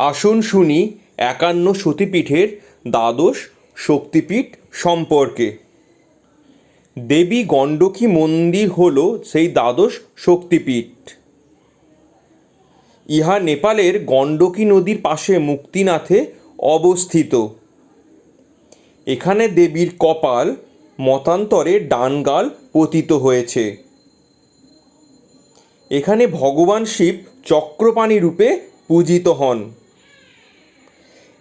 আসুন শুনি ৫১ সতীপীঠের দ্বাদশ শক্তিপীঠ সম্পর্কে। দেবী গণ্ডকী মন্দির হল সেই দ্বাদশ শক্তিপীঠ। ইহা নেপালের গণ্ডকী নদীর পাশে মুক্তিনাথে অবস্থিত। এখানে দেবীর কপাল মতান্তরে ডান গাল পতিত হয়েছে। এখানে ভগবান শিব চক্রপাণি রূপে পূজিত হন।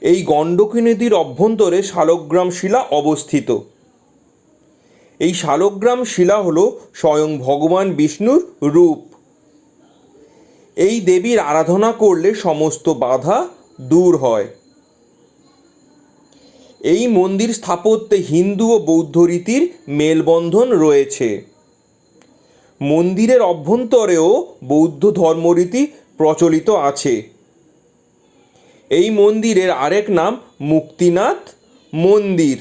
এই গণ্ডকী নদীর অভ্যন্তরে শালগ্রাম শিলা অবস্থিত। এই শালগ্রাম শিলা হল স্বয়ং ভগবান বিষ্ণুর রূপ। এই দেবীর আরাধনা করলে সমস্ত বাধা দূর হয়। এই মন্দির স্থাপত্যে হিন্দু ও বৌদ্ধ রীতির মেলবন্ধন রয়েছে। মন্দিরের অভ্যন্তরেও বৌদ্ধ ধর্মরীতি প্রচলিত আছে। এই মন্দিরের আরেক নাম মুক্তিনাথ মন্দির।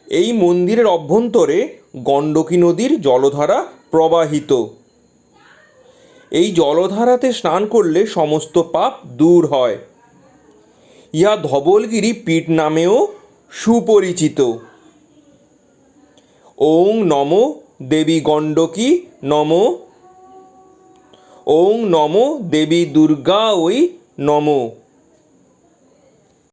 এই মন্দিরের অভ্যন্তরে গণ্ডকী নদীর জলধারা প্রবাহিত। এই জলধারাতে স্নান করলে সমস্ত পাপ দূর হয়। ইহা ধবলগিরি পীঠ নামেও সুপরিচিত। ওং নমো দেবী গণ্ডকী নমো। ওং নমো দেবী দুর্গাঐ নমো।